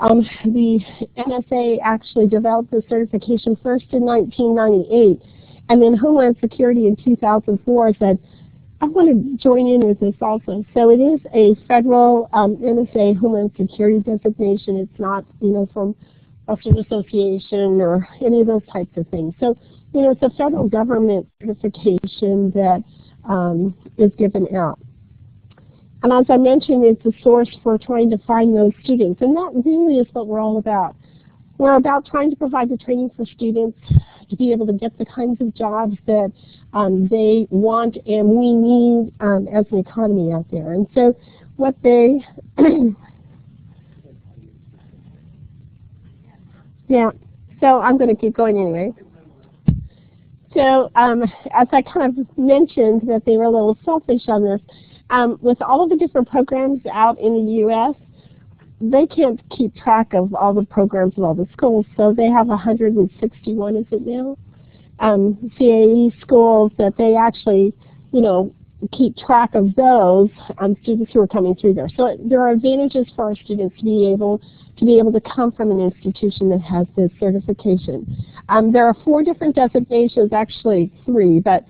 The NSA actually developed the certification first in 1998, and then Homeland Security in 2004 said, I want to join in with this also. So it is a federal NSA Homeland Security designation. It's not, from Western Association or any of those types of things. So, it's a federal government certification that is given out. And as I mentioned, it's a source for trying to find those students. And that really is what we're all about. We're about trying to provide the training for students to be able to get the kinds of jobs that they want and we need as an economy out there. And so what they, yeah, so I'm going to keep going anyway. So as I kind of mentioned that they were a little selfish on this, with all of the different programs out in the U.S., they can't keep track of all the programs of all the schools, so they have 161, is it now, CAE schools that they actually, keep track of those students who are coming through there. So there are advantages for our students to be able to come from an institution that has this certification. There are 4 different designations, actually 3, but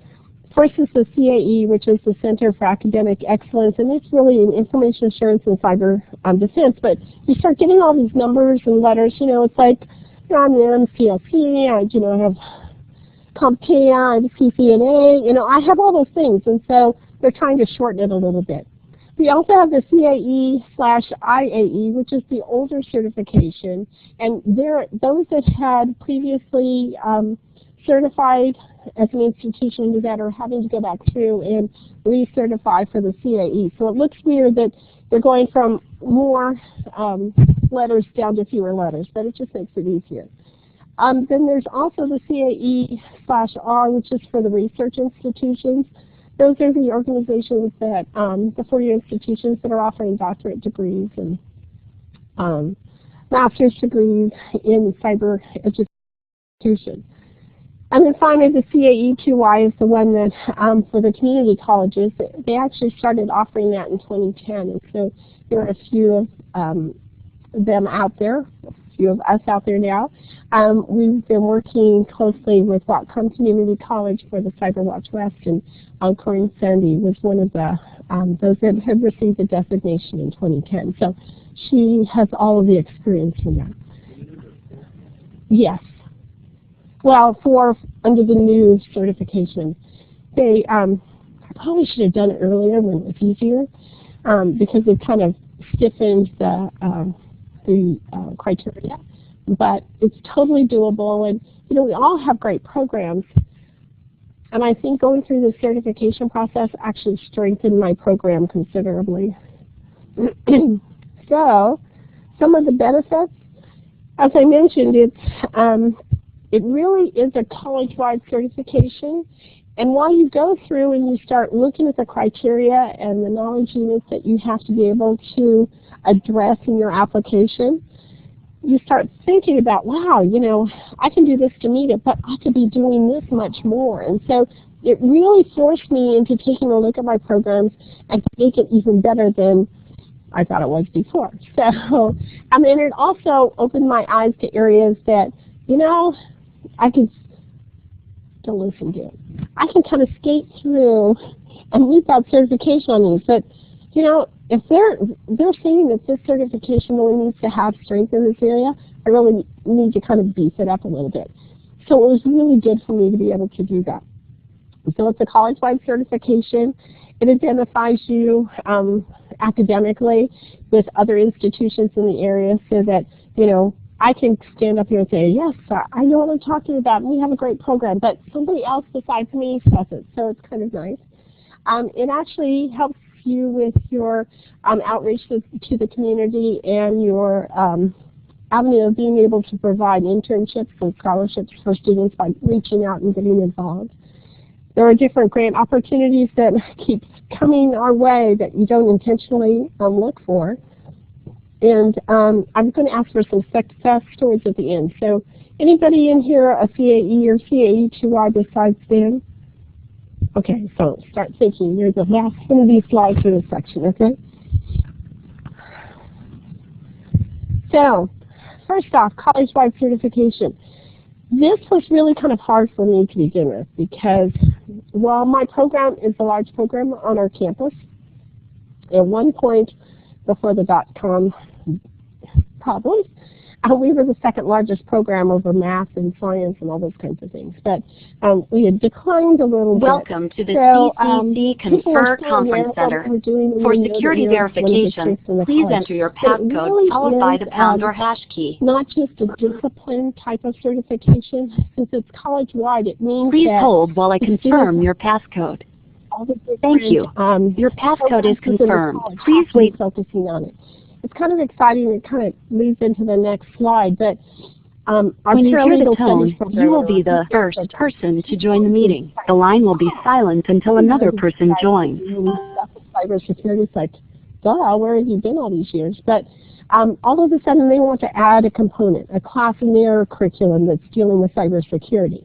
first is the CAE, which is the Center for Academic Excellence, and it's really in information assurance and cyber defense. But you start getting all these numbers and letters, it's like, I'm the MCSE, I have CompTIA, I have CCNA, I have all those things, and so they're trying to shorten it a little bit. We also have the CAE/IAE, which is the older certification, and those that had previously certified as an institution that are having to go back through and recertify for the CAE. So it looks weird that they're going from more letters down to fewer letters, but it just makes it easier. Then there's also the CAE/R, which is for the research institutions. Those are the organizations that, the 4-year institutions that are offering doctorate degrees and master's degrees in cyber education. And then finally, the CAE-2Y is the one that, for the community colleges, they actually started offering that in 2010. And so there are a few of them out there, a few of us out there now. We've been working closely with Whatcom Community College for the CyberWatch West, and Corinne Sandy was one of the those that had received the designation in 2010. So she has all of the experience in that. Yes. Well, under the new certification, they probably should have done it earlier when it was easier, because it kind of stiffened the criteria. But it's totally doable, and we all have great programs. And I think going through the certification process actually strengthened my program considerably. So, some of the benefits, as I mentioned, it really is a college-wide certification, and while you go through and you start looking at the criteria and the knowledge units that you have to be able to address in your application, you start thinking about, wow, I can do this to meet it, but I could be doing this much more. And so it really forced me into taking a look at my programs and to make it even better than I thought it was before. So, it also opened my eyes to areas that, I could, don't listen to it. I can kind of skate through and meet that certification on these, but, if they're saying that this certification really needs to have strength in this area, I really need to kind of beef it up a little bit. So it was really good for me to be able to do that. So it's a college-wide certification. It identifies you academically with other institutions in the area so that, I can stand up here and say, yes, I know what I'm talking about, and we have a great program, but somebody else besides me says it, so it's kind of nice. It actually helps you with your outreach to the community and your avenue of being able to provide internships and scholarships for students by reaching out and getting involved. There are different grant opportunities that keep coming our way that you don't intentionally look for. And I'm going to ask for some success stories at the end. So anybody in here a CAE or CAE-2Y besides Dan? Okay, so start thinking. You're the last one of these slides for this section, okay? So first off, college-wide certification. This was really kind of hard for me to begin with because, while my program is a large program on our campus, at one point before the .com probably, we were the second largest program over math and science and all those kinds of things. But we had declined a little bit. Welcome to the CCC Confer Conference Center. For security verification, please enter your passcode really followed by the pound or hash key. Not just a discipline type of certification. Since it's college-wide, it means Please that hold while I confirm your passcode. Thank you. Your passcode is confirmed. Please wait. Focusing on it. It's kind of exciting. It kind of leads into the next slide. But when you hear the tone, you will be the first person to join the meeting. The line will be silent until another person joins. Cybersecurity is like, duh, where have you been all these years? But all of a sudden they want to add a component, a class in their curriculum that's dealing with cybersecurity.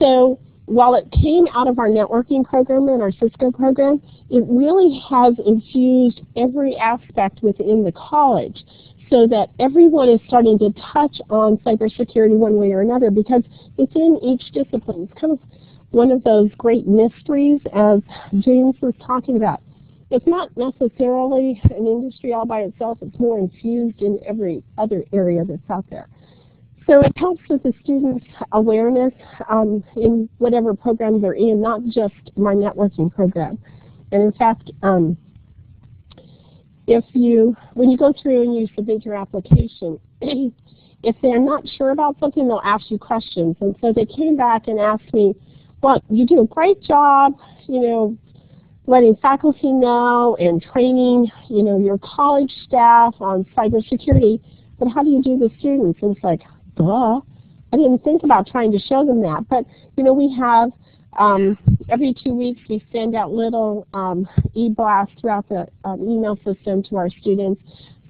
So while it came out of our networking program and our Cisco program, it really has infused every aspect within the college so that everyone is starting to touch on cybersecurity one way or another because it's in each discipline. It's kind of one of those great mysteries, as James was talking about. It's not necessarily an industry all by itself. It's more infused in every other area that's out there. So it helps with the students' awareness in whatever program they're in, not just my networking program. And in fact, when you go through and you submit your application, if they're not sure about something, they'll ask you questions. And so they came back and asked me, well, you do a great job, letting faculty know and training, your college staff on cybersecurity, but how do you do the students? And it's like, duh. I didn't think about trying to show them that. But, we have every 2 weeks we send out little e-blasts throughout the email system to our students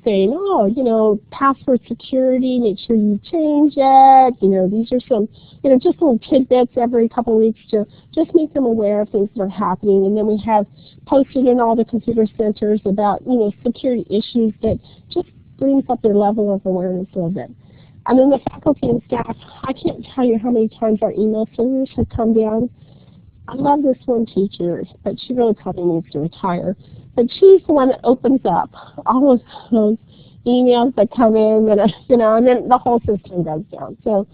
saying, oh, password security, make sure you change it. These are some, just little tidbits every couple of weeks to just make them aware of things that are happening. And then we have posted in all the computer centers about, security issues that just brings up their level of awareness a little bit. And then the faculty and staff, I can't tell you how many times our email servers have come down. I love this one teacher, but she really probably needs to retire. But she's the one that opens up all of those emails that come in, and then the whole system goes down. So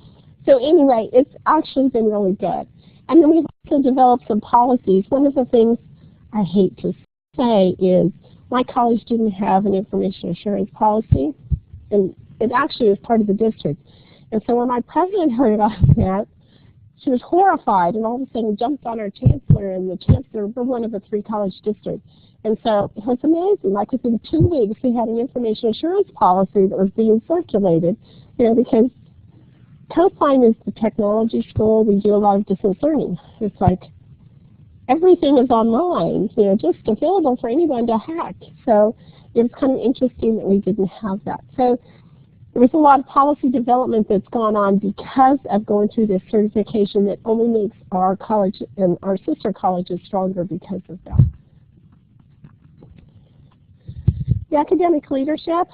anyway, it's actually been really good. And then we've also developed some policies. One of the things I hate to say is my college didn't have an information assurance policy, and it actually was part of the district. And so when my president heard about that, she was horrified and all of a sudden jumped on our chancellor, and the chancellor, we're one of the 3 college districts. And so it was amazing. Like within 2 weeks, we had an information assurance policy that was being circulated, because Coastline is the technology school. We do a lot of distance learning. It's like everything is online, just available for anyone to hack. So it was kind of interesting that we didn't have that. So there was a lot of policy development that's gone on because of going through this certification that only makes our college and our sister colleges stronger because of that. The academic leadership,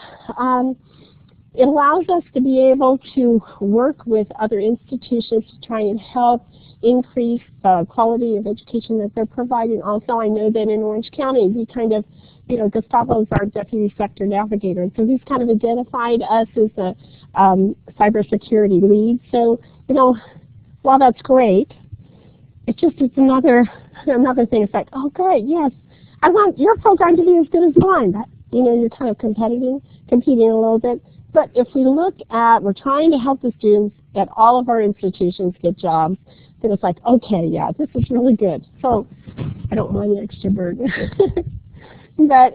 it allows us to be able to work with other institutions to try and help increase the quality of education that they're providing. Also, I know that in Orange County, we kind of, Gustavo's our deputy sector navigator, and so he's kind of identified us as a cybersecurity lead. So, while that's great, it's another thing. It's like, oh, great, yes, I want your program to be as good as mine. But, you're kind of competing a little bit. But if we look at, we're trying to help the students at all of our institutions get jobs, then it's like, okay, yeah, this is really good. So I don't mind the extra burden. But,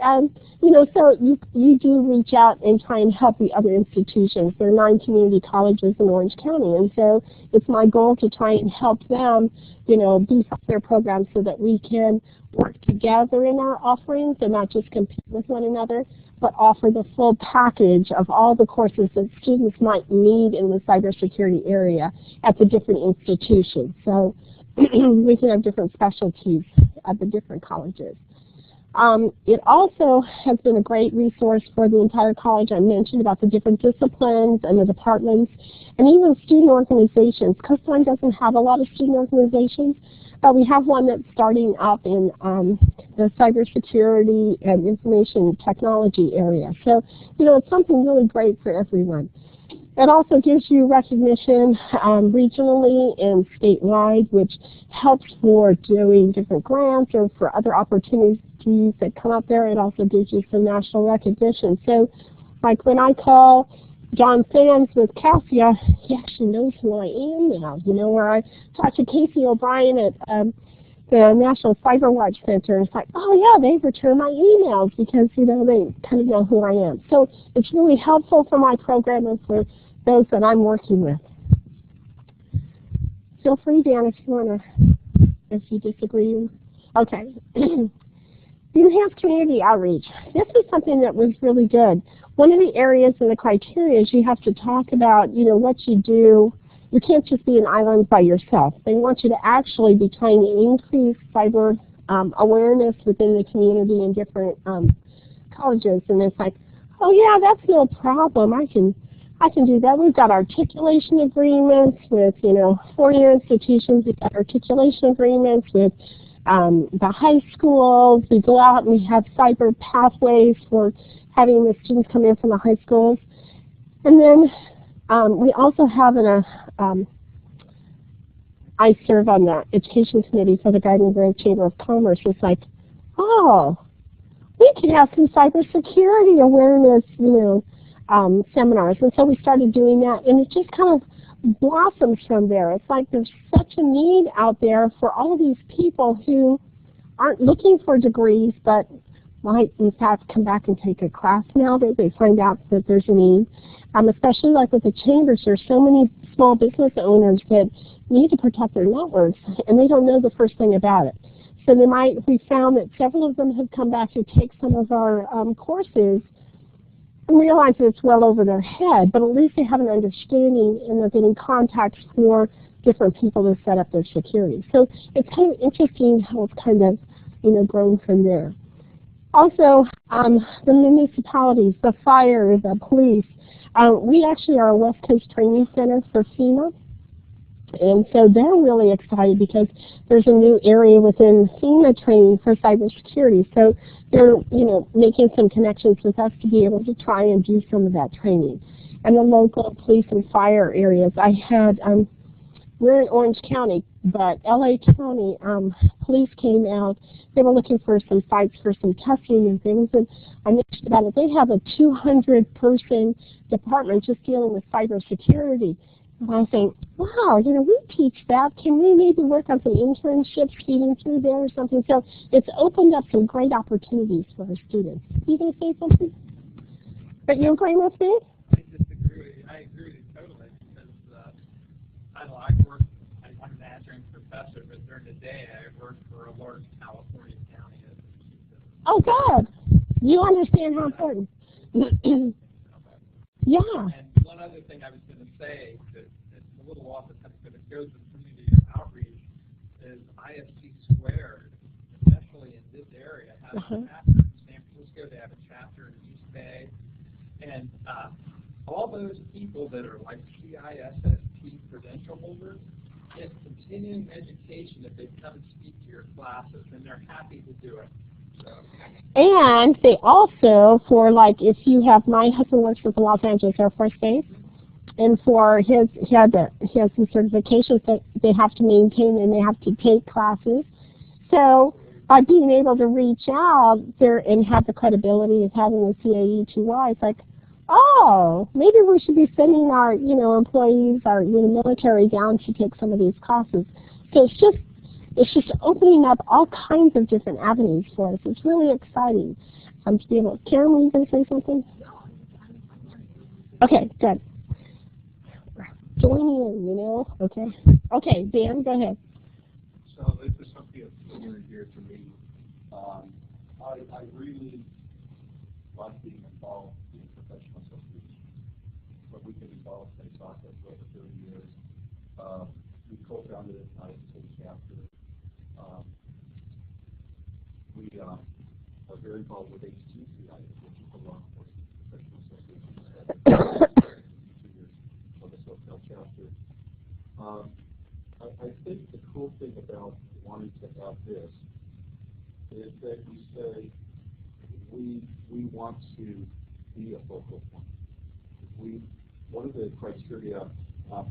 so you do reach out and try and help the other institutions. There are 9 community colleges in Orange County, and so it's my goal to try and help them, beef up their programs so that we can work together in our offerings and not just compete with one another, but offer the full package of all the courses that students might need in the cybersecurity area at the different institutions. So we can have different specialties at the different colleges. It also has been a great resource for the entire college. I mentioned about the different disciplines and the departments, and even student organizations. Coastline doesn't have a lot of student organizations, but we have one that's starting up in the cybersecurity and information technology area. So, you know, it's something really great for everyone. It also gives you recognition regionally and statewide, which helps for doing different grants or for other opportunities that come up there. It also gives you some national recognition. So, like when I call John Sands with Cassia, he actually knows who I am now. You know, where I talked to Casey O'Brien at the National CyberWatch Center, it's like, oh yeah, they return my emails because, you know, they kind of know who I am. So it's really helpful for my program and for those that I'm working with. Feel free, Dan, if you want to, if you disagree. Okay. Enhanced community outreach. This is something that was really good. One of the areas in the criteria is you have to talk about, you know, what you do. You can't just be an island by yourself. They want you to actually be trying to increase cyber awareness within the community in different colleges. And it's like, oh yeah, that's no problem. I can do that. We've got articulation agreements with, you know, 4-year institutions. We've got articulation agreements with the high schools. We go out and we have cyber pathways for having the students come in from the high schools. And then we also have I serve on the education committee for the Garden Grove Chamber of Commerce. It's like, oh, we could have some cybersecurity awareness, you know, seminars. And so we started doing that, and it just kind of blossoms from there. It's like there's such a need out there for all of these people who aren't looking for degrees, but might in fact come back and take a class now that they find out that there's a need. Especially like with the chambers, there's so many small business owners that need to protect their networks, and they don't know the first thing about it. So we found that several of them have come back to take some of our courses and realize that it's well over their head, but at least they have an understanding and they're getting contacts for different people to set up their security. So it's kind of interesting how it's kind of, you know, grown from there. Also, the municipalities, the fire, the police, we actually are a West Coast training center for FEMA. And so they're really excited because there's a new area within FEMA training for cybersecurity. So they're, you know, making some connections with us to be able to try and do some of that training. And the local police and fire areas, I had, we're in Orange County, but LA County police came out. They were looking for some sites for some testing and things, and I mentioned about it. They have a 200-person department just dealing with cybersecurity. And I think, wow, you know, we teach that. Can we maybe work on some internships feeding through there or something? So it's opened up some great opportunities for our students. You going to say something? But you agree with me? I disagree. I agree with you totally because I work. I'm an adjunct professor, but during the day I work for a large California county. Oh, good. You understand how important. Yeah. And one other thing I was going to say that it's a little off the topic, but it goes with community outreach, is ISC Squared, especially in this area, has a chapter in San Francisco. They have a chapter in East Bay, and all those people that are like CISSP credential holders get continuing education if they come and speak to your classes, and they're happy to do it. So. And they also, for like, if you have, my husband works with the Los Angeles Air Force Base, and for he has some certifications that they have to maintain and they have to take classes. So by being able to reach out there and have the credibility of having the CAE-CAE, it's like, oh, maybe we should be sending our, you know, employees, our, you know, military down to take some of these classes. So it's just opening up all kinds of different avenues for us. It's really exciting to be able. Karen, were you going to say something? Okay, good. Join in, you know. Okay. Okay, Dan, go ahead. So this is something that's near and dear to me. I really like being involved in professional associations, but we can involve in soccer for over 30 years. We co-founded an ISC chapter. We are very involved with CAE-CAE, which is the law enforcement professional association. 2 years of the SoCal chapter. I think the cool thing about wanting to have this is that you say we want to be a focal point. One of the criteria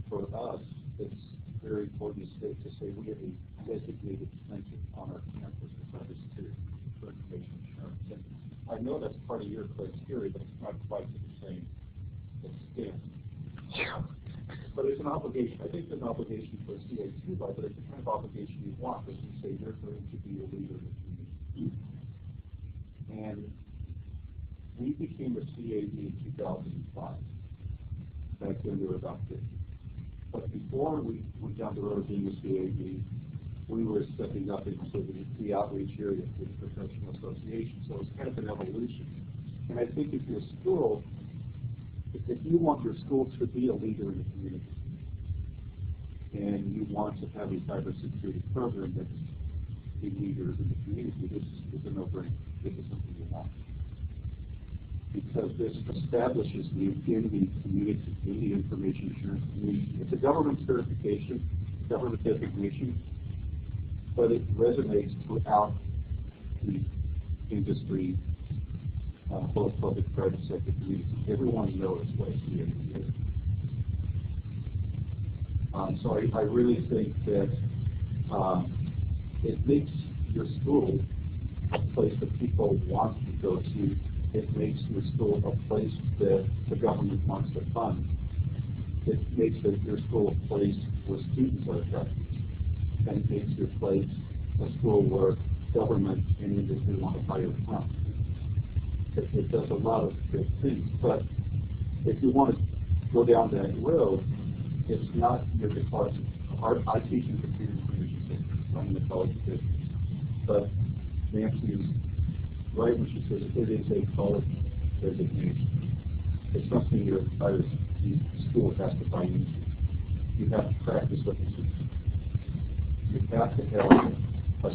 for us that's very important is to say we have a designated center on our campus for cybersecurity, for information assurance. And I know that's part of your criteria, but it's not quite to the same extent. But it's an obligation. I think it's an obligation for CAE too, but it's the kind of obligation you want, because you say you're going to be a leader in the community. And we became a CAE in 2005. Back then we were about 50. But before we went down the road of being a CAE, we were stepping up into the outreach area for the professional association. So it's kind of an evolution. And I think if your school, if you want your school to be a leader in the community, and you want to have a cybersecurity program that's the leaders in the community, this is a no-brainer. This is something you want. Because this establishes you in the community, in the information assurance community. It's a government certification, government designation, but it resonates throughout the industry, both public and private sector communities. Everyone knows what a CAE is. So I really think that it makes your school a place that people want to go to. It makes your school a place that the government wants to fund. It makes your school a place where students are attracted. And it makes your place a school where government and industry want to hire from. It does a lot of good things. But if you want to go down that road, it's not your department. I teach in computer information systems. I'm in the college of business. But Nancy is right when she says it is a college designation. It's something your entire school has to buy into. You have to practice what you teach. You have to have a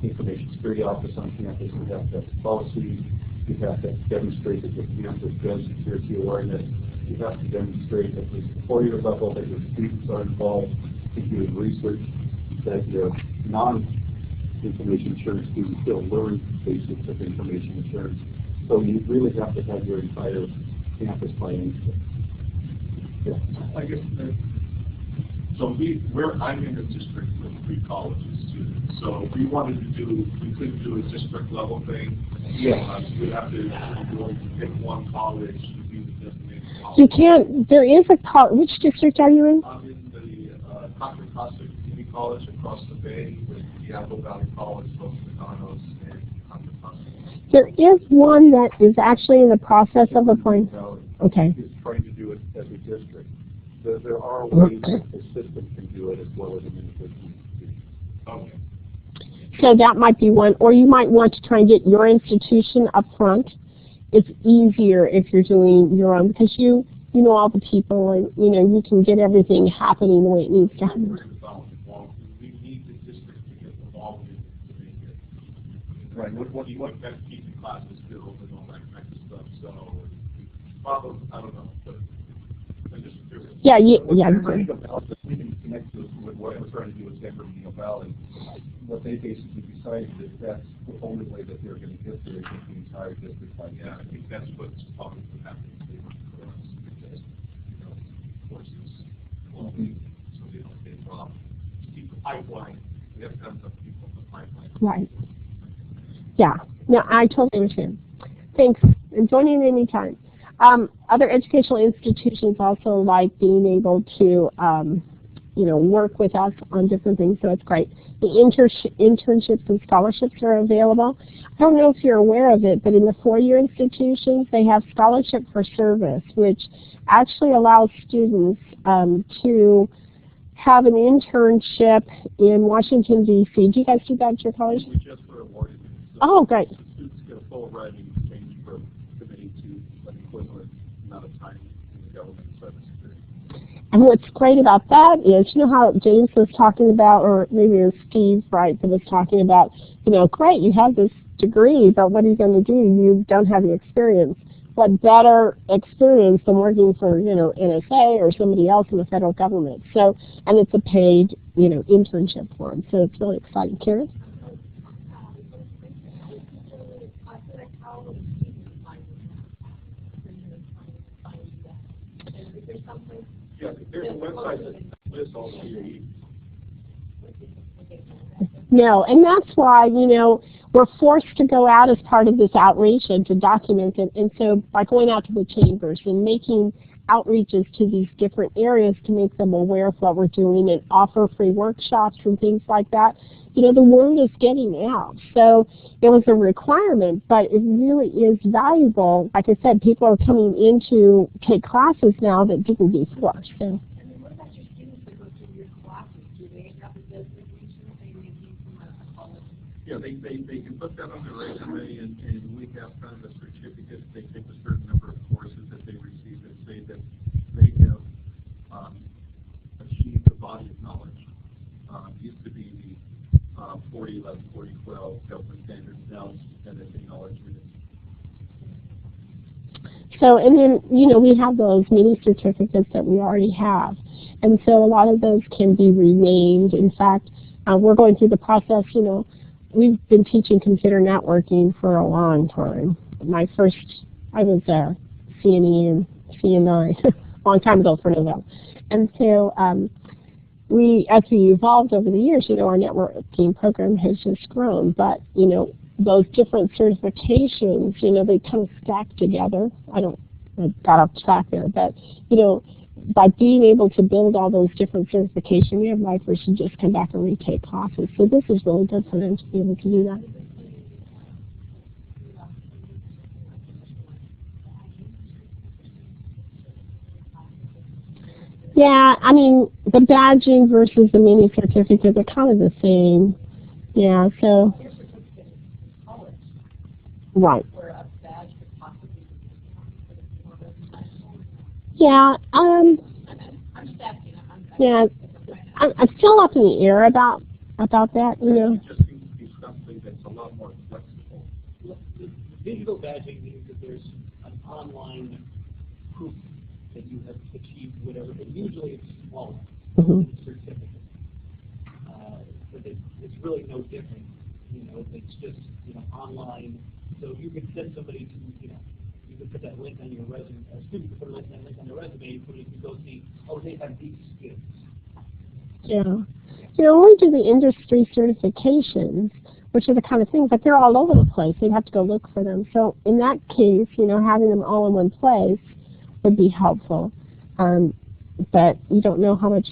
information security office on campus. You have to have policies. You have to demonstrate that your campus does security awareness. You have to demonstrate at least 4-year level that your students are involved in doing research, that your non-information assurance students still learn basics of information assurance. So you really have to have your entire campus buy into it. Yeah. I guess I'm in a district with 3 colleges students. So if we couldn't do a district level thing. Yeah. We'd have to pick one college to be the designated college. You can't. There is a college. Which district are you in? I'm in the Contra Costa Community College across the bay with the Apple Valley College, Los Mexicanos, and Contra Costa. There is one that is actually in the process of applying. Okay. Is trying to do it as a district. There are ways that the system can do it as well as an individual institution. Okay. So that might be one, or you might want to try and get your institution up front. It's easier if you're doing your own, because you know all the people, and you can get everything happening the way it needs to happen. We need the district to get involved in to make it. Right. What kind of keeping classes filled and all that kind of stuff. So probably, I don't know, but I'm just curious. Yeah. We can connect to what we're trying to do with Denver and Neal Valley. What they basically decided is that's the only way that they're going to get there is with the entire district. Yeah, I think that's what's probably happening for us because courses so they don't get dropped. Keep the pipeline. We have to have some people in the pipeline. Right. Yeah. No, I totally understand. Thanks. And join in anytime. Other educational institutions also like being able to, work with us on different things, so it's great. The internships and scholarships are available. I don't know if you're aware of it, but in the 4-year institutions, they have scholarship for service, which actually allows students to have an internship in Washington, D.C. Do you guys do that at your college? We just were awarded. So oh, great. Students get a full ride in exchange for committing to an equivalent amount of time in the government cybersecurity. And what's great about that is, how James was talking about, or maybe it was Steve, right, that was talking about, great, you have this degree, but what are you going to do? You don't have the experience. What better experience than working for, NSA or somebody else in the federal government? So, and it's a paid, internship for them. So it's really exciting. Karen? Yeah, there's a website that lists all CAE. No, and that's why, we're forced to go out as part of this outreach and to document it. And so by going out to the chambers and making outreaches to these different areas to make them aware of what we're doing and offer free workshops and things like that, the word is getting out. So it was a requirement, but it really is valuable. Like I said, people are coming in to take classes now that didn't before. So. And then what about your students that go through your classes? Do they have a designation if they came from a college? Yeah, they can put that on their resume, and we have kind of a certificate. They take a certain number of courses that they receive that say that they have achieved a body of knowledge. Used to be the 4011, 4012 government standards. Now it's NSA knowledge units. So, and then, we have those mini certificates that we already have. And so a lot of those can be renamed. In fact, we're going through the process, we've been teaching computer networking for a long time. I was a CNE and CNI a long time ago for Novell. And so as we evolved over the years, our networking program has just grown. But, those different certifications, they kind of stack together. I got off track there, but, by being able to build all those different certifications, we have lifers who just come back and retake classes. So this is really good for them to be able to do that. Yeah, I mean, the badging versus the mini certificate are kind of the same. Yeah, so. Right. Yeah, yeah, I'm still up in the air about that, It just seems to be something that's a lot more flexible. The digital badging means that there's an online proof that you have achieved whatever, and usually it's smaller than a certificate. But it's really no different. It's just online. So you could send somebody to, you could put that link on your resume. A student could put a link on their resume, but you could go see, oh, they have these skills. Yeah. We do the industry certifications, which are the kind of things, but they're all over the place. You'd have to go look for them. So in that case, having them all in one place would be helpful. But you don't know how much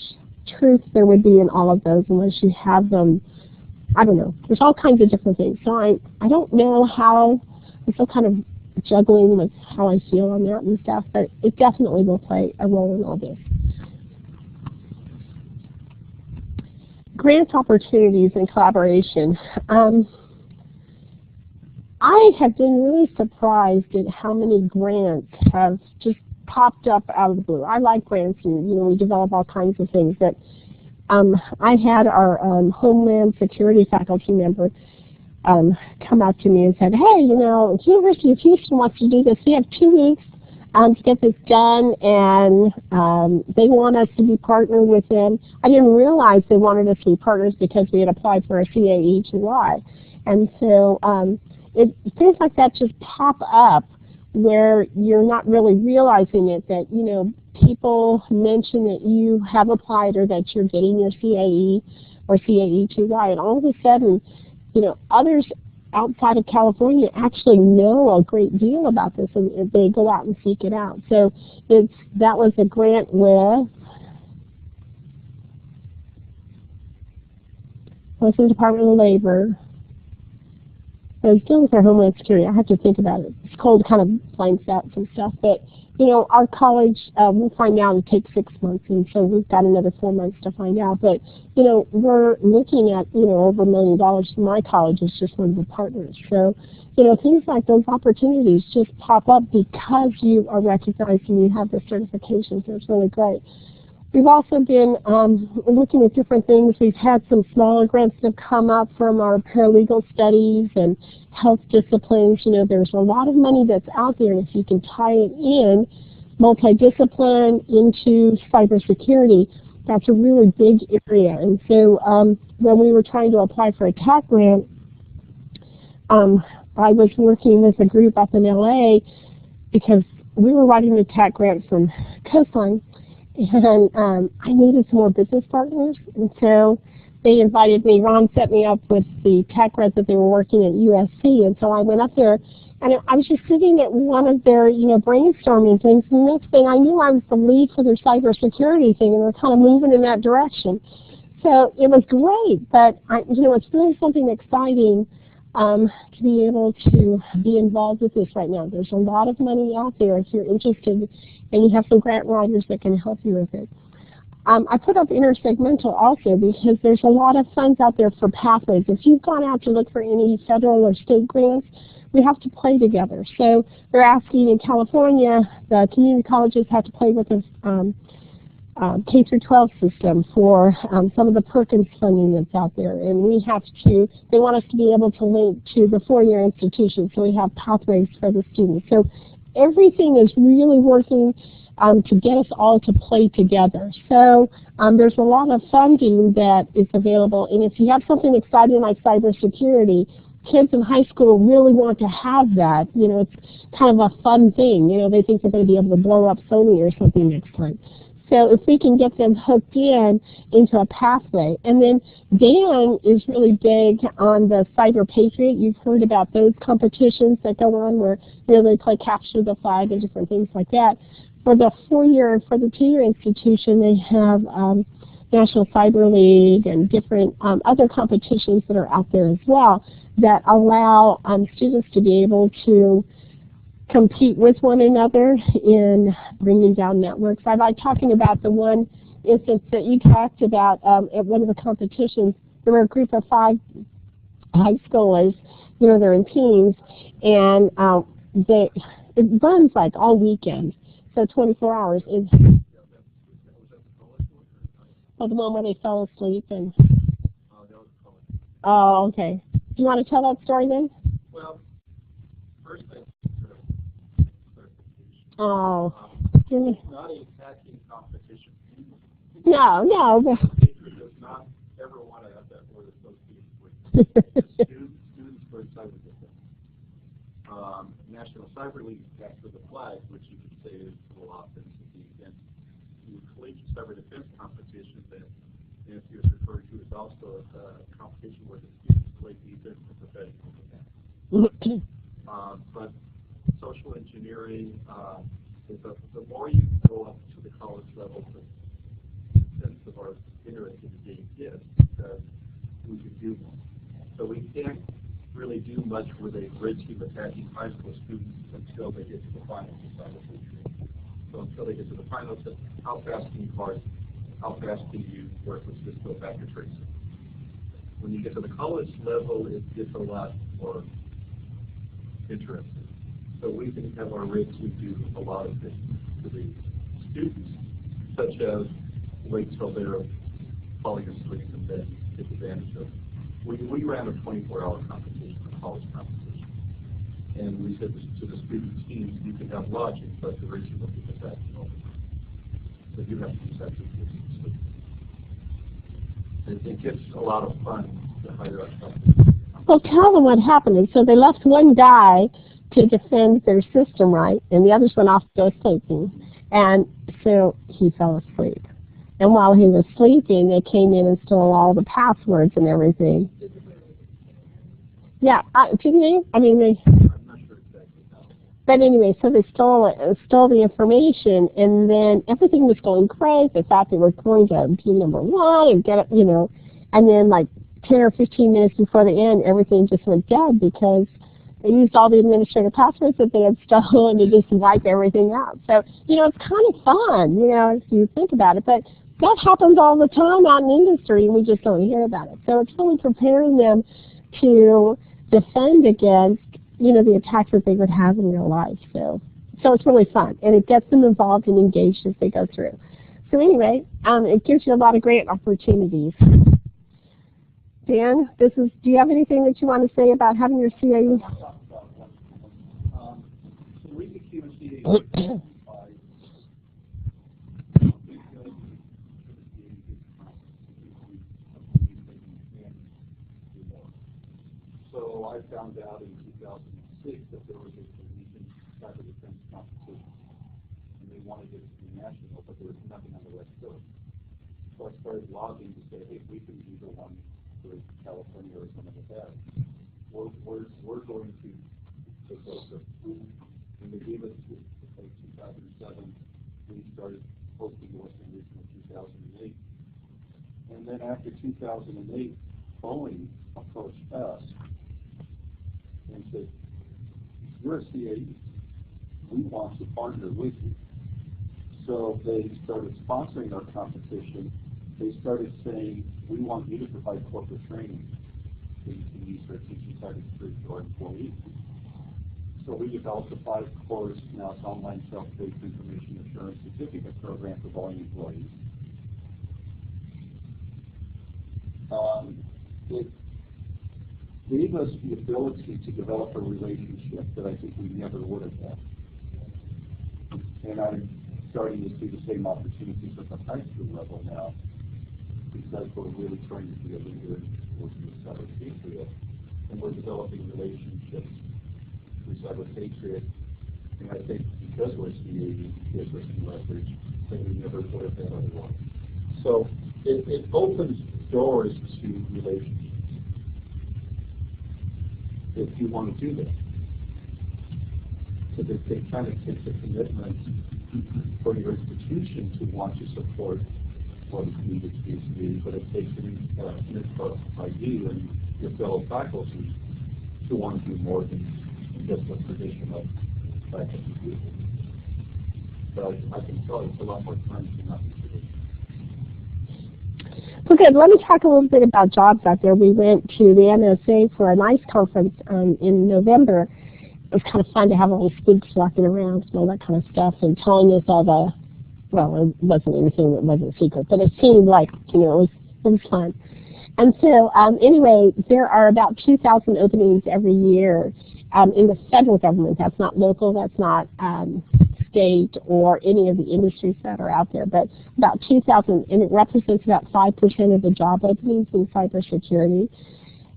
truth there would be in all of those unless you have them. I don't know. There's all kinds of different things. So I don't know how, I'm still kind of juggling with how I feel on that and stuff, but it definitely will play a role in all this. Grant opportunities and collaboration. I have been really surprised at how many grants have just popped up out of the blue. I like grants, and we develop all kinds of things. But I had our Homeland Security faculty member come up to me and said, hey, the University of Houston wants to do this. We have 2 weeks to get this done, and they want us to be partnered with them. I didn't realize they wanted us to be partners because we had applied for a CAE-CAE. And so things like that just pop up where you're not really realizing it, that, people mention that you have applied or that you're getting your CAE or CAE-CAE, and all of a sudden, others outside of California actually know a great deal about this, and they go out and seek it out. So that was a grant with the Department of Labor. It was dealing with our Homeland Security. I have to think about it. It's cold, kind of blanks out some stuff, but our college, we'll find out. It takes 6 months, and so we've got another 4 months to find out. But, we're looking at, over $1 million from my college as just one of the partners. So, things like those opportunities just pop up because you are recognized and you have the certifications. It's really great. We've also been looking at different things. We've had some smaller grants that have come up from our paralegal studies and health disciplines. You know, there's a lot of money that's out there, and if you can tie it in, multidiscipline into cybersecurity, that's a really big area. And so when we were trying to apply for a TAC grant, I was working with a group up in LA because we were writing a TAC grant from Coastline, and I needed some more business partners, and so they invited me. Ron set me up with the TAC grant that they were working at USC, and so I went up there, and I was just sitting at one of their, brainstorming things, and the next thing I knew, I was the lead for their cybersecurity thing, and we're kind of moving in that direction. So it was great, but it's really something exciting to be able to be involved with this right now. There's a lot of money out there if you're interested, and you have some grant writers that can help you with it. I put up intersegmental also because there's a lot of funds out there for pathways. If you've gone out to look for any federal or state grants, we have to play together. So they're asking in California, the community colleges have to play with this K through 12 system for some of the Perkins funding that's out there, and they want us to be able to link to the four-year institution, so we have pathways for the students. So everything is really working to get us all to play together. So there's a lot of funding that is available, and if you have something exciting like cybersecurity, kids in high school really want to have that. It's kind of a fun thing. They think they're going to be able to blow up Sony or something next time. So if we can get them hooked into a pathway. And then Dan is really big on the Cyber Patriot. You've heard about those competitions that go on where they play capture the flag and different things like that. For the two-year institution, they have National Cyber League and different other competitions that are out there as well that allow students to be able to compete with one another in bringing down networks. I like talking about the one instance that you talked about at one of the competitions. There were a group of 5 high schoolers, they're in teams, and it runs like all weekend, so 24 hours. The one where they fell asleep and. Oh, okay. Do you want to tell that story then? Well, first thing. Oh. It's not a attacking competition. No. Patriot does not ever want to have that word associated with students for cyber defense. National Cyber League capture the flag, which you could say is a little offensively against the collegiate cyber defense competition that Nancy was referring to is also a competition where the students play defense and professional defense. But social engineering, the more you go up to the college level, the sense of our interest in the game is because we can do more. So we can't really do much with a red team attacking high school students until they get to the finals of cyber patriot. So until they get to the finals, how fast can you parse? How fast can you work with Cisco packet tracing? When you get to the college level, it gets a lot more interesting. So we can have our red team do a lot of things to the students, such as wait till they're falling asleep and then take advantage of it. We ran a 24-hour competition, a college competition, and we said to the student teams, you can have logic, but the red team will keep attacking all the time. So you have to use that to sleep. It gets a lot of fun to hire us. Well, tell them what happened. And so they left one guy to defend their system, right, and the others went off to go sleeping. And so he fell asleep. And while he was sleeping, they came in and stole all the passwords and everything. Yeah, didn't they? I mean, I'm not sure exactly how. But anyway, so they stole the information, and then everything was going great. They thought they were going to be #1 and get it, and then like 10 or 15 minutes before the end, everything just went dead because they used all the administrative passwords that they had stolen to just wipe everything out. So, it's kind of fun, if you think about it. But that happens all the time out in industry, and we just don't hear about it. So it's really preparing them to defend against, the attacks that they would have in real life. So it's really fun, and it gets them involved and engaged as they go through. So anyway, it gives you a lot of great opportunities. Dan, do you have anything that you want to say about having your CAE? So I found out in 2006 that there was a Collegiate cyber defense competition, and they wanted it to be national, but there was nothing on the West Coast. So I started lobbying to say, hey, we can be the one for California or some of the best. We're going to take over. When they gave us to 2007, we started hosting the Western Region in 2008. And then after 2008, Boeing approached us and said, you're a CAE. We want to partner with you. So they started sponsoring our competition. They started saying, we want you to provide corporate training that you can use for teaching cybersecurity to our employees. So we developed a 5-course, now it's online self-paced information assurance certificate program for Boeing employees. It gave us the ability to develop a relationship that I think we never would have had. And I'm starting to see the same opportunities at the high school level now, because we're really trying to be a leader in working with Cyber Patriot, and we're developing relationships with Cyber Patriot. And I think because we're CAE, it gives us some leverage that we never would have had otherwise. So it opens doors to relationships if you want to do that. So that they kind of take a commitment for your institution to want to support what is needed to be, but it takes an input by you and your fellow faculty to want to do more than just a traditional faculty do. But I can tell you it's a lot more time to not be traditional. Well, good. Let me talk a little bit about jobs out there. We went to the NSA for a NICE conference in November. It was kind of fun to have all the speakers walking around and all that kind of stuff and telling us all the, well, it wasn't anything that wasn't secret, but it seemed like, it was fun. And so, anyway, there are about 2,000 openings every year in the federal government. That's not local, that's not state or any of the industries that are out there, but about 2,000, and it represents about 5% of the job openings in cybersecurity.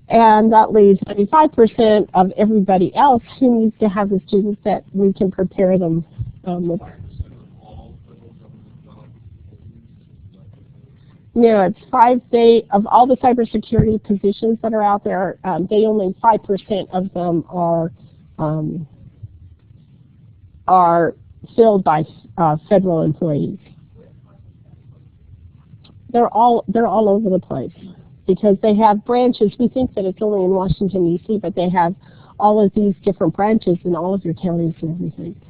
And that leaves 95% of everybody else who needs to have the students that we can prepare them with. No, it's 5. Of all the cybersecurity positions that are out there, they only 5% of them are filled by federal employees. They're all over the place because they have branches. We think that it's only in Washington, D.C., but they have all of these different branches in all of your counties and everything.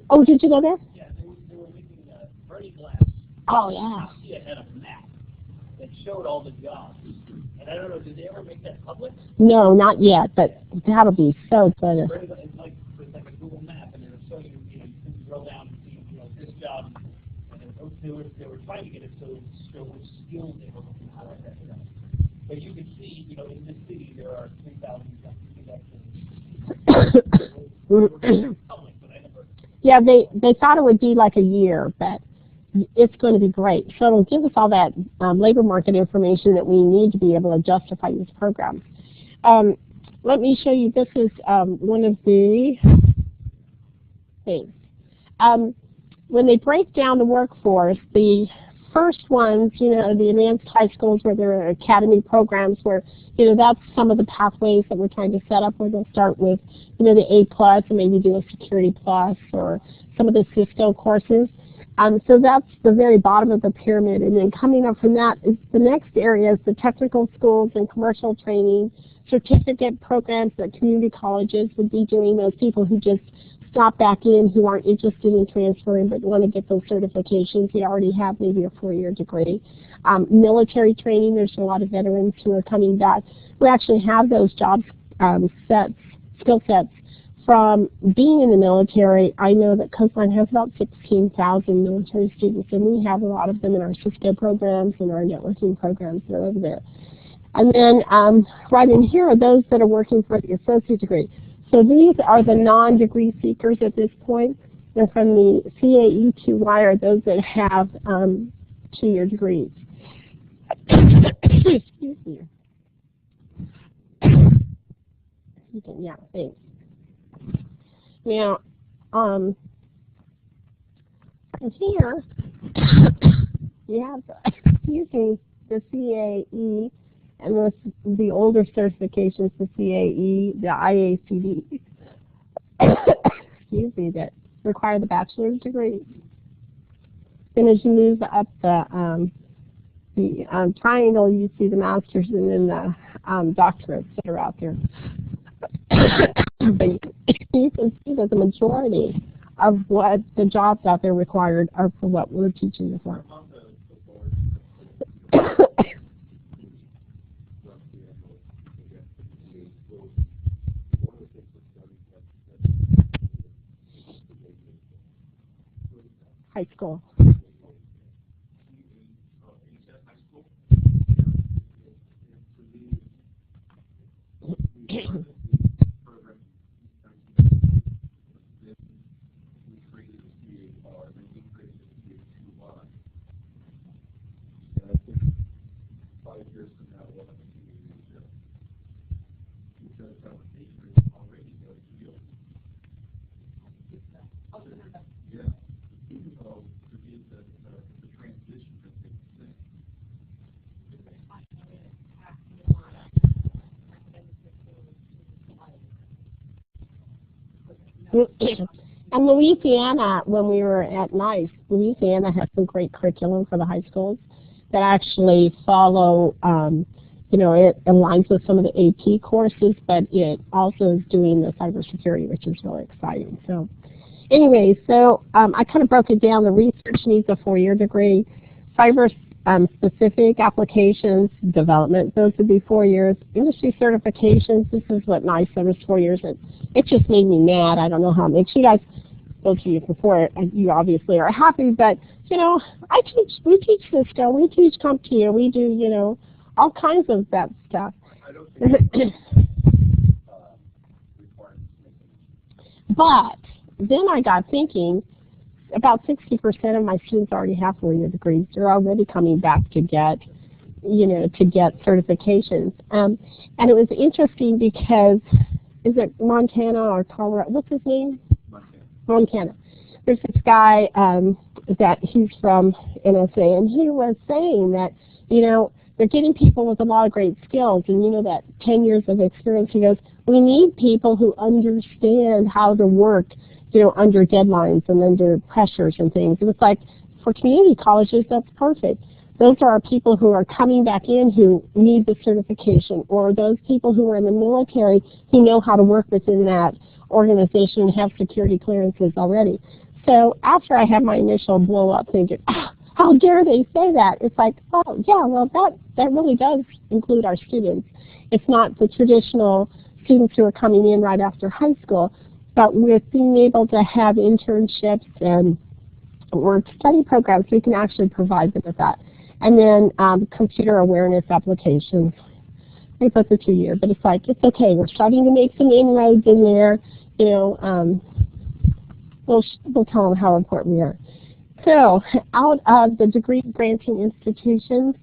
Oh, did you go there? Yeah, they were making a Bernie glass. Oh, yeah. It had a map that showed all the jobs. And I don't know, did they ever make that public? No, not yet, but that'll be so good. It's like a Google map, and it'll show you, you can drill down and see, this job. And they were trying to get it so it would show which skills they were looking for. But you can see, in this city there are 3,000 jobs. Yeah, they thought it would be like a year, but it's going to be great. So it'll give us all that labor market information that we need to be able to justify these programs. Let me show you, this is one of the things. When they break down the workforce, the first ones, the advanced high schools where there are academy programs where, that's some of the pathways that we're trying to set up where they'll start with, the A+ and maybe do a Security Plus or some of the Cisco courses. So that's the very bottom of the pyramid. And then coming up from that is the next area is the technical schools and commercial training, certificate programs that community colleges would be doing, those people who just stop back in who aren't interested in transferring but want to get those certifications. They already have maybe a 4-year degree. Military training, there's a lot of veterans who are coming back. We actually have those job skill sets from being in the military, I know that Coastline has about 16,000 military students, and we have a lot of them in our Cisco programs and our networking programs that are over there. And then right in here are those that are working for the associate degree. So these are the non-degree seekers at this point, and from the CAE-CAE are those that have 2-year degrees. Excuse me. Yeah, thanks. Now, here you have using the CAE and the older certifications, the CAE, the IACD, excuse me, that require the bachelor's degree. Then as you move up the triangle, you see the master's and then the doctorates that are out there. But you can see that the majority of what the jobs out there required are for what we're teaching this on. High school. And Louisiana, when we were at NICE, Louisiana has some great curriculum for the high schools that actually follow, you know, it aligns with some of the AP courses, but it also is doing the cybersecurity, which is really exciting. So anyway, so I kind of broke it down. The research needs a 4-year degree. Cyber-specific applications development, those would be 4 years. Industry certifications, this is what NICE said was 4 years. It just made me mad. I don't know how it makes you guys, those of you before, you obviously are happy, but, you know, we teach Cisco, we teach CompTIA, we do, you know, all kinds of that stuff. But then I got thinking, about 60% of my students already have 4-year degrees. They're already coming back to get, you know, to get certifications. And it was interesting because, is it Montana or Colorado? What's his name? Montana. There's this guy that he's from NSA, and he was saying that, you know, they're getting people with a lot of great skills, and you know that 10 years of experience. He goes, we need people who understand how to work, you know, under deadlines and under pressures and things. It was like, for community colleges, that's perfect. Those are our people who are coming back in who need the certification, or those people who are in the military who know how to work within that organization and have security clearances already. So after I had my initial blow up thinking, how dare they say that? It's like, oh yeah, well that really does include our students. It's not the traditional students who are coming in right after high school, but with being able to have internships and work study programs, we can actually provide them with that. And then computer awareness applications. I think that's a 2-year, but it's like, it's okay. We're starting to make some inroads in there. You know, we'll tell them how important we are. So out of the degree granting institutions,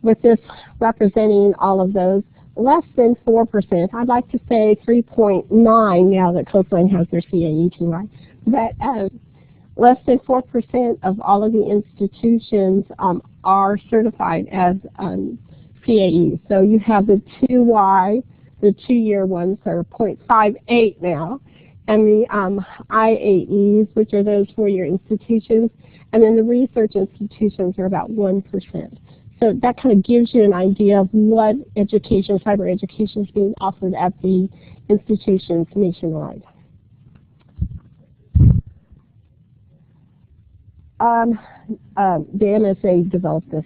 with this representing all of those, less than 4%, I'd like to say 3.9 now that Coastline has their CAE-CAE, but less than 4% of all of the institutions are certified as CAE. So you have the 2Y, the 2-year ones are 0.58 now, and the IAEs, which are those 4-year institutions, and then the research institutions are about 1%. So that kind of gives you an idea of what education, cyber education is being offered at the institutions nationwide. The NSA developed this.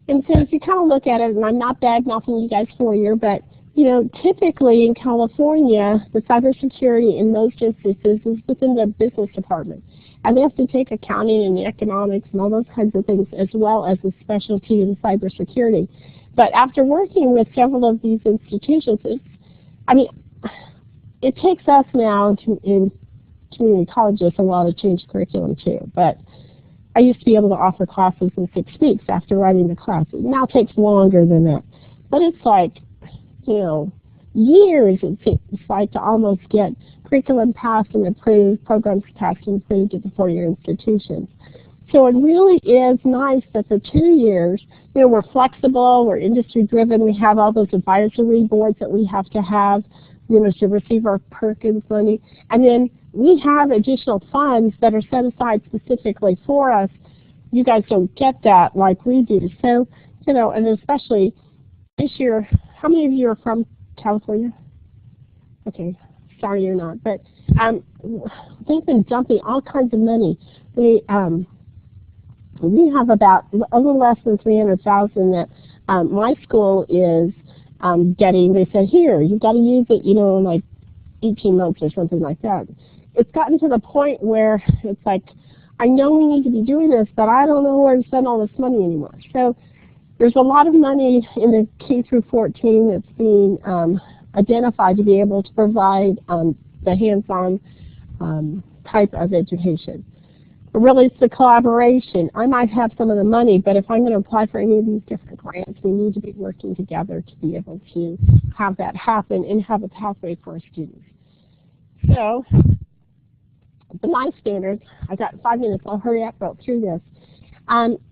And So if you kind of look at it, and I'm not bad-mouthing you guys for you, but you know, typically in California, the cybersecurity in most instances is within the business department. And they have to take accounting and the economics and all those kinds of things as well as a specialty in cybersecurity. But after working with several of these institutions, it takes us now in community colleges a while to change curriculum too. But I used to be able to offer classes in 6 weeks after writing the class. It now takes longer than that. But it's like, you know, years it seems like to almost get curriculum passed and approved, programs passed and approved at the 4-year institutions. So it really is nice that the 2 years, you know, we're flexible, we're industry driven, we have all those advisory boards that we have to have, you know, to receive our Perkins money. And then we have additional funds that are set aside specifically for us. You guys don't get that like we do. So, you know, and especially this year, how many of you are from California? Okay, sorry you're not. But they've been dumping all kinds of money. We have about a little less than $300,000 that my school is getting. They said, here, you've got to use it, you know, in like 18 months or something like that. It's gotten to the point where it's like, I know we need to be doing this, but I don't know where to spend all this money anymore. So there's a lot of money in the K through 14 that's being identified to be able to provide the hands-on type of education. But really, it's the collaboration. I might have some of the money, but if I'm going to apply for any of these different grants, we need to be working together to be able to have that happen and have a pathway for our students. So, the NICE standards, I've got 5 minutes, I'll hurry up, go through this.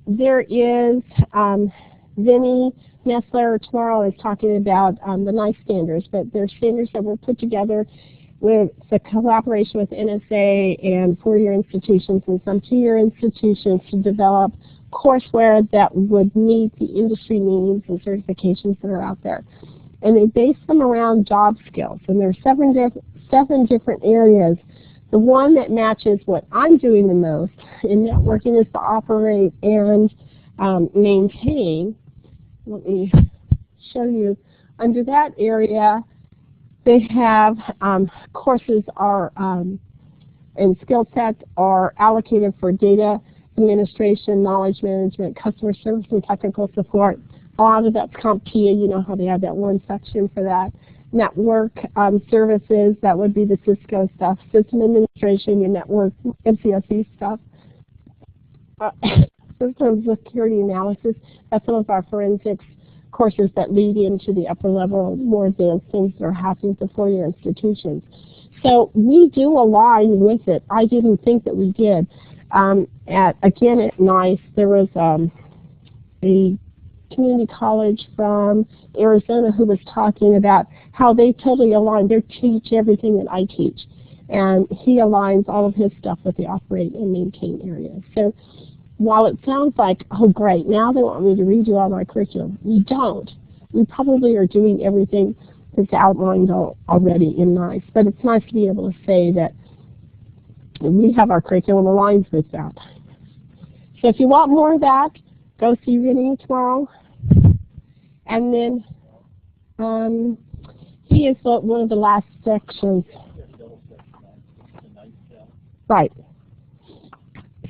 There is Vinny Nestler tomorrow is talking about the NICE standards, but they're standards that were put together with the collaboration with NSA and 4-year institutions and some 2-year institutions to develop courseware that would meet the industry needs and certifications that are out there. And they base them around job skills, and there are seven different areas. The one that matches what I'm doing the most in networking is to operate and maintain. Let me show you. Under that area, they have courses are and skill sets are allocated for data administration, knowledge management, customer service, and technical support. A lot of that's CompTIA. You know how they have that one section for that. Network services, that would be the Cisco stuff. System administration, your network, MCSE stuff. System security analysis, that's some of our forensics courses that lead into the upper level, more advanced things that are happening at the 4-year institutions. So we do align with it. I didn't think that we did. Again, at NICE, there was a community college from Arizona who was talking about how they totally align. They teach everything that I teach. And he aligns all of his stuff with the operate and maintain area. So while it sounds like, oh great, now they want me to redo all my curriculum, we don't. We probably are doing everything that's outlined already in NICE. But it's nice to be able to say that we have our curriculum aligns with that. So if you want more of that, go see Vinny tomorrow. And then he is one of the last sections. Right.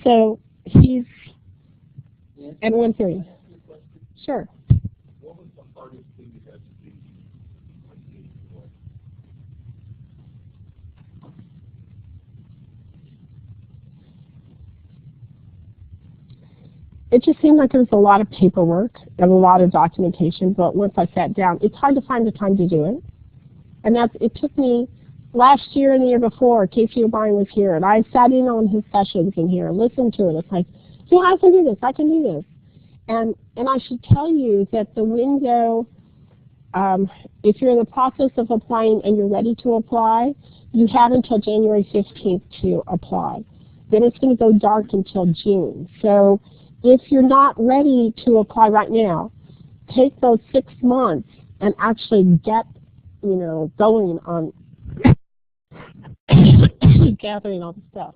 So he's at 1:30. Sure. What was the hardest thing you had to do when you did it? It just seemed like there was a lot of paperwork and a lot of documentation, but once I sat down, it's hard to find the time to do it. And it took me last year and the year before, Casey O'Brien was here, and I sat in on his sessions in here and listened to it. It's like, yeah, I can do this, I can do this. And I should tell you that the window, if you're in the process of applying and you're ready to apply, you have until January 15th to apply. Then it's going to go dark until June. So if you're not ready to apply right now, take those 6 months and actually get, you know, going on gathering all the stuff.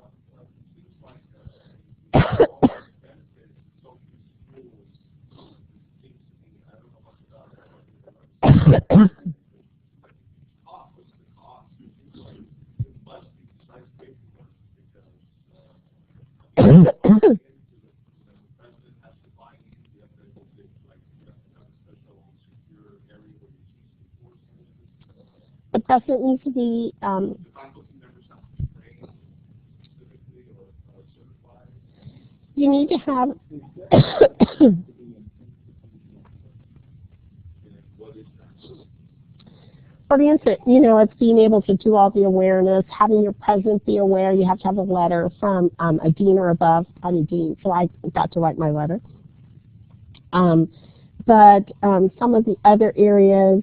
The president needs to be you need to have for the instance, you know, it's being able to do all the awareness, having your president be aware. You have to have a letter from a dean or above. I'm a dean, so I got to write my letter. But some of the other areas,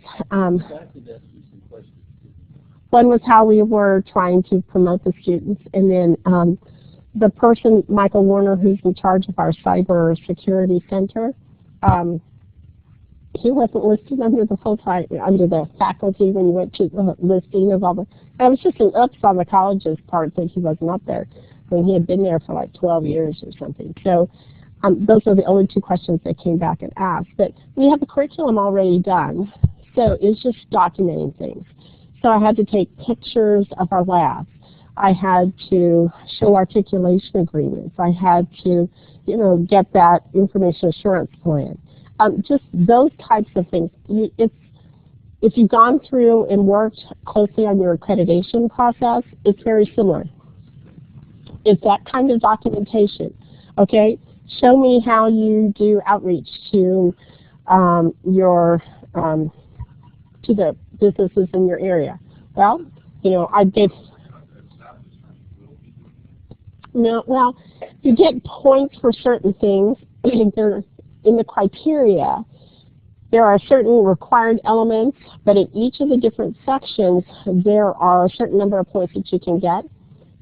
one was how we were trying to promote the students, and then the person, Michael Warner, who's in charge of our cyber security center, he wasn't listed under the full-time, under the faculty when you went to the listing of all the, and it was just an oops on the college's part that he wasn't up there when he had been there for like 12 years or something. So those are the only two questions they came back and asked. But we have the curriculum already done, so it's just documenting things. So I had to take pictures of our labs. I had to show articulation agreements. I had to, you know, get that information assurance plan. Just those types of things. If you've gone through and worked closely on your accreditation process, it's very similar. It's that kind of documentation. Okay, show me how you do outreach to to the businesses in your area. Well, you know, I gave. No, well, you get points for certain things. They're in the criteria. There are certain required elements, but in each of the different sections, there are a certain number of points that you can get.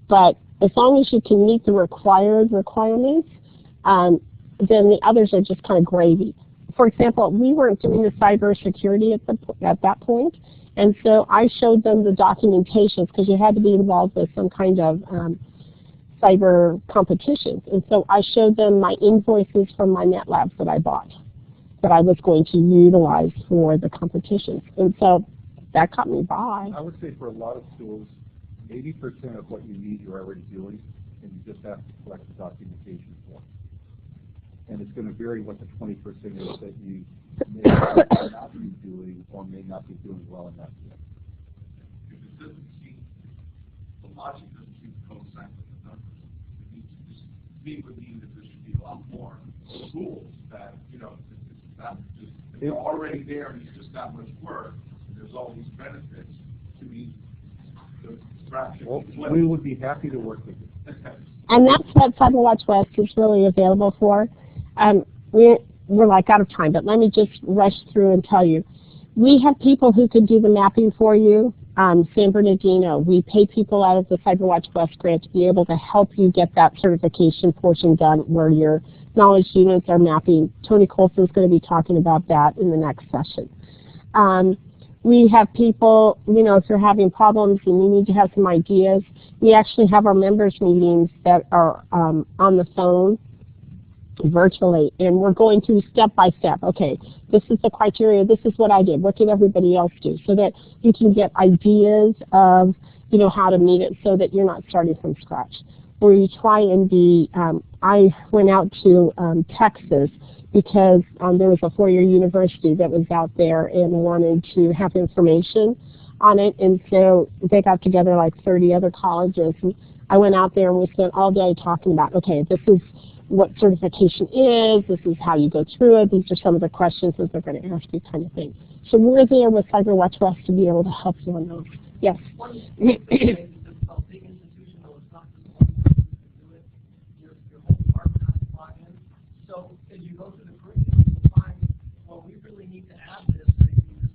But as long as you can meet the required requirements, then the others are just kind of gravy. For example, we weren't doing the cybersecurity at that point, and so I showed them the documentations because you had to be involved with some kind of cyber competitions. And so I showed them my invoices from my net labs that I bought, that I was going to utilize for the competitions. And so that caught me by. I would say for a lot of schools, 80% of what you need you're already doing, and you just have to collect the documentation for. And it's going to vary what the 20% is that you may not be doing or may not be doing well in that field. If it doesn't seem, the logic doesn't seem to coincide with the numbers. It needs to just, me would mean that there should be a lot more schools that, you know, it's not just, they're already there and it's just that much work. There's all these benefits to me. Well, we would be happy to work with you. And that's what CyberWatch West is really available for. We're like out of time, but let me just rush through and tell you. We have people who can do the mapping for you. San Bernardino, we pay people out of the CyberWatch West grant to be able to help you get that certification portion done where your knowledge units are mapping. Tony Colson is going to be talking about that in the next session. We have people, you know, if you're having problems and you need to have some ideas, we actually have our members meetings that are on the phone virtually, and we're going through step by step. Okay, this is the criteria, this is what I did, what did everybody else do, so that you can get ideas of, you know, how to meet it so that you're not starting from scratch. Where you try and be, I went out to Texas because there was a four-year university that was out there and wanted to have information on it, and so they got together like 30 other colleges, and I went out there and we spent all day talking about, okay, this is what certification is, this is how you go through it, these are some of the questions that they're going to ask you, kind of thing. So we're there with CyberWatch West to be able to help you on those. Yes? So as you go through the curriculum, you find, well, we really need to add this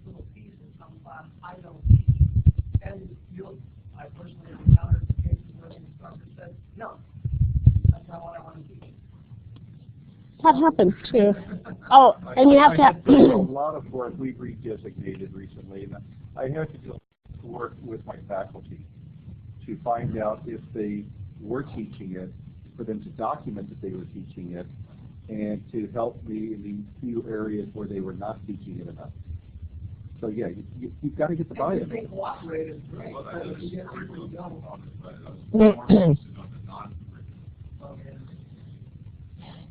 little piece in some class I don't teach. And I personally have encountered cases where the instructor said, no, that's not what I want to teach. That happens too. Oh, and you have to have a lot of work we've redesignated recently, and I had to do work with my faculty to find out if they were teaching it, for them to document that they were teaching it, and to help me in the few areas where they were not teaching it enough. So yeah, you've got to get the buy-in. They cooperate is great. Well, that is You get curriculum everything done. component, but I was more interested on the non-curriculum.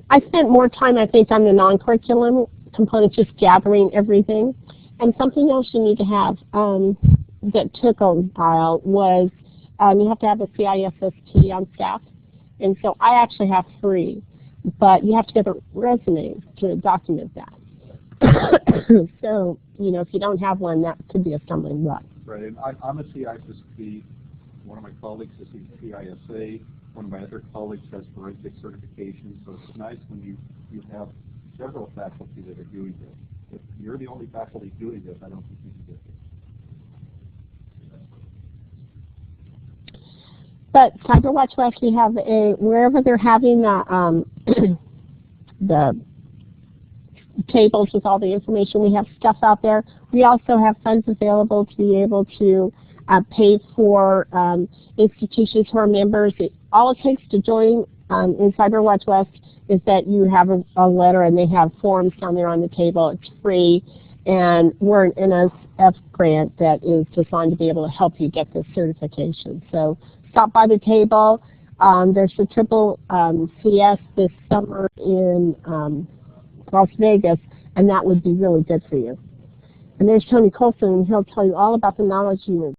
I spent more time, I think, on the non-curriculum components, just gathering everything. And something else you need to have that took a while was you have to have a CISSP on staff. And so I actually have 3, but you have to get a resume to document that. So, you know, if you don't have one, that could be a stumbling block. Right, and I'm a CISSP. One of my colleagues is a CISA. One of my other colleagues has forensic certification. So it's nice when you have several faculty that are doing this. If you're the only faculty doing this, I don't think you can get this. But CyberWatch will actually have a, wherever they're having the, the tables with all the information, we have stuff out there. We also have funds available to be able to pay for institutions who are members. All it takes to join in CyberWatch West is that you have a letter and they have forms down there on the table. It's free, and we're an NSF grant that is designed to be able to help you get this certification. So stop by the table. There's the triple CS this summer in Las Vegas, and that would be really good for you. And there's Tony Colson, and he'll tell you all about the knowledge unit.